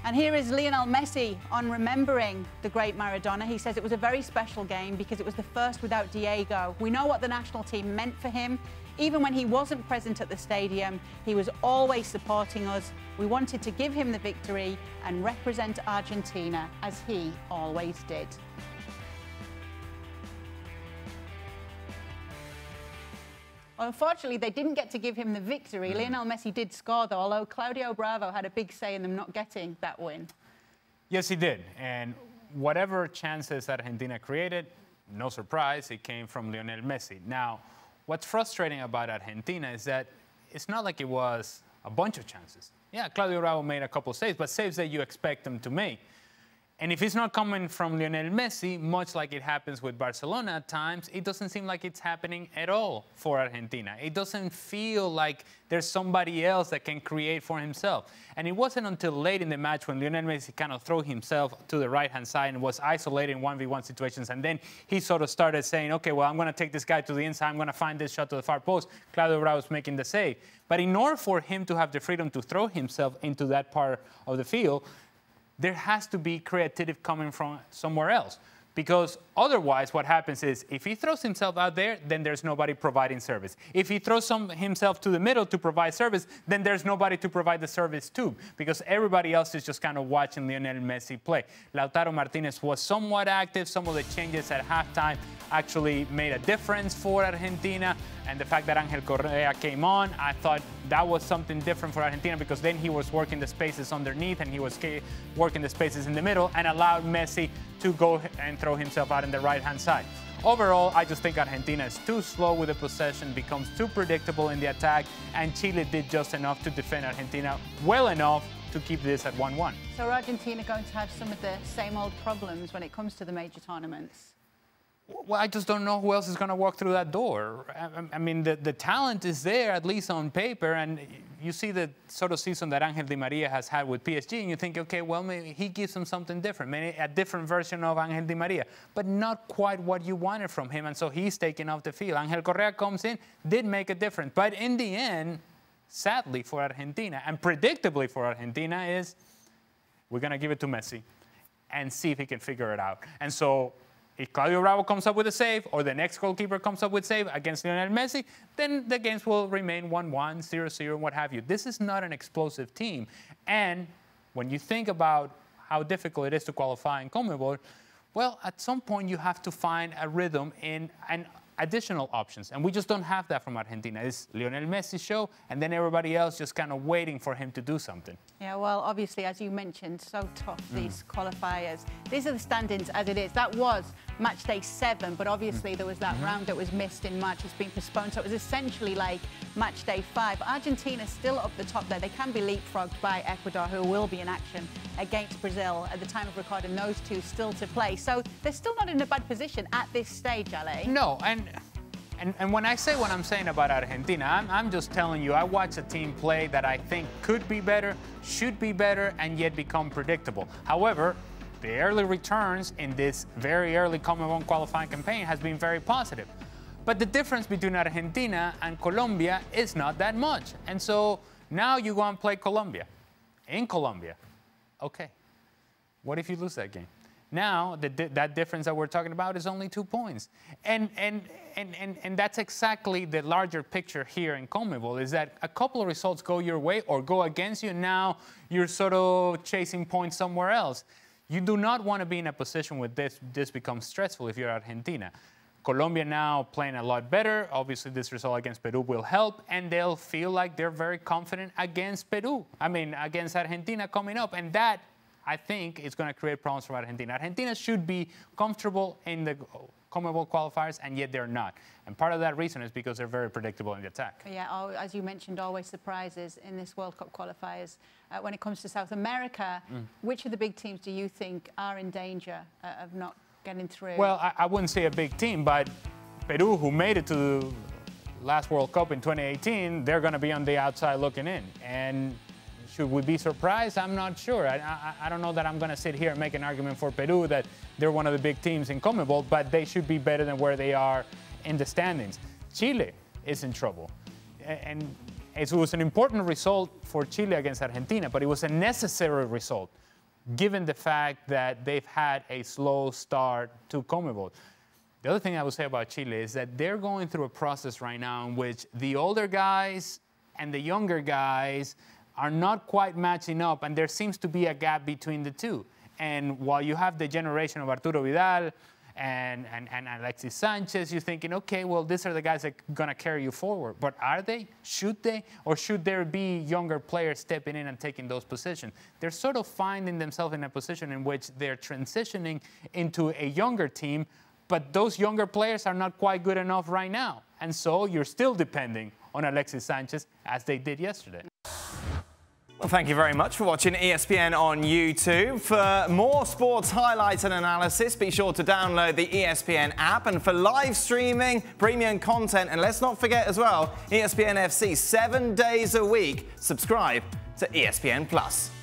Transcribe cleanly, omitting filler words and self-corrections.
And here is Lionel Messi on remembering the great Maradona. He says it was a very special game because it was the first without Diego. We know what the national team meant for him. Even when he wasn't present at the stadium, he was always supporting us. We wanted to give him the victory and represent Argentina as he always did. Unfortunately, they didn't get to give him the victory. Lionel Messi did score, though, although Claudio Bravo had a big say in them not getting that win. Yes, he did. And whatever chances Argentina created, no surprise, it came from Lionel Messi. Now, what's frustrating about Argentina is that it's not like it was a bunch of chances. Yeah, Claudio Bravo made a couple saves, but saves that you expect them to make. And if it's not coming from Lionel Messi, much like it happens with Barcelona at times, it doesn't seem like it's happening at all for Argentina. It doesn't feel like there's somebody else that can create for himself. And it wasn't until late in the match when Lionel Messi kind of threw himself to the right-hand side and was isolated in 1v1 situations. And then he sort of started saying, okay, well, I'm going to take this guy to the inside. I'm going to find this shot to the far post. Claudio Bravo was making the save. But in order for him to have the freedom to throw himself into that part of the field, there has to be creativity coming from somewhere else. Because otherwise, what happens is, if he throws himself out there, then there's nobody providing service. If he throws himself to the middle to provide service, then there's nobody to provide the service to, because everybody else is just kind of watching Lionel Messi play. Lautaro Martinez was somewhat active. Some of the changes at halftime actually made a difference for Argentina. And the fact that Angel Correa came on, I thought that was something different for Argentina, because then he was working the spaces underneath and he was working the spaces in the middle and allowed Messi to go and throw himself out in the right-hand side. Overall, I just think Argentina is too slow with the possession, becomes too predictable in the attack, and Chile did just enough to defend Argentina well enough to keep this at 1-1. So are Argentina going to have some of the same old problems when it comes to the major tournaments? Well, I just don't know who else is going to walk through that door. I mean, the talent is there, at least on paper, and you see the sort of season that Angel Di Maria has had with PSG, and you think, okay, well, maybe he gives them something different, maybe a different version of Angel Di Maria, but not quite what you wanted from him, and so he's taken off the field. Angel Correa comes in, did make a difference, but in the end, sadly for Argentina, and predictably for Argentina, is we're going to give it to Messi and see if he can figure it out. And so if Claudio Bravo comes up with a save, or the next goalkeeper comes up with a save against Lionel Messi, then the games will remain 1-1, 0-0, and what have you. This is not an explosive team. And when you think about how difficult it is to qualify in CONMEBOL, well, at some point you have to find a rhythm in an additional options. And we just don't have that from Argentina. It's Lionel Messi's show, and then everybody else just kind of waiting for him to do something. Yeah, well, obviously, as you mentioned, so tough, these qualifiers. These are the standings as it is. That was match day 7, but obviously there was that round that was missed in March. It's been postponed, so it was essentially like match day 5. Argentina's still up the top there. They can be leapfrogged by Ecuador, who will be in action against Brazil at the time of recording. Those two still to play. So they're still not in a bad position at this stage, Ale. No, and when I say what I'm saying about Argentina, I'm just telling you, I watch a team play that I think could be better, should be better, and yet become predictable. However, the early returns in this very early CONMEBOL qualifying campaign has been very positive. But the difference between Argentina and Colombia is not that much. And so now you go and play Colombia. In Colombia, okay, what if you lose that game? Now, that difference that we're talking about is only 2 points. And that's exactly the larger picture here in CONMEBOL, is that a couple of results go your way or go against you, and now you're sort of chasing points somewhere else. You do not want to be in a position where this becomes stressful if you're Argentina. Colombia now playing a lot better. Obviously, this result against Peru will help, and they'll feel like they're very confident against against Argentina coming up, and that, I think, it's going to create problems for Argentina. Argentina should be comfortable in the CONMEBOL qualifiers, and yet they're not. And part of that reason is because they're very predictable in the attack. Yeah, as you mentioned, always surprises in this World Cup qualifiers. When it comes to South America, which of the big teams do you think are in danger of not getting through? Well, I wouldn't say a big team, but Peru, who made it to the last World Cup in 2018, they're going to be on the outside looking in. And should we be surprised? I'm not sure. I don't know that I'm going to sit here and make an argument for Peru that they're one of the big teams in CONMEBOL, but they should be better than where they are in the standings. Chile is in trouble. And it was an important result for Chile against Argentina, but it was a necessary result given the fact that they've had a slow start to CONMEBOL. The other thing I would say about Chile is that they're going through a process right now in which the older guys and the younger guys are not quite matching up, and there seems to be a gap between the two. And while you have the generation of Arturo Vidal and Alexis Sanchez, you're thinking, okay, well, these are the guys that are going to carry you forward. But are they? Should they? Or should there be younger players stepping in and taking those positions? They're sort of finding themselves in a position in which they're transitioning into a younger team, but those younger players are not quite good enough right now. And so you're still depending on Alexis Sanchez, as they did yesterday. Well, thank you very much for watching ESPN on YouTube. For more sports highlights and analysis, be sure to download the ESPN app. And for live streaming, premium content, and let's not forget as well, ESPN FC 7 days a week, subscribe to ESPN+.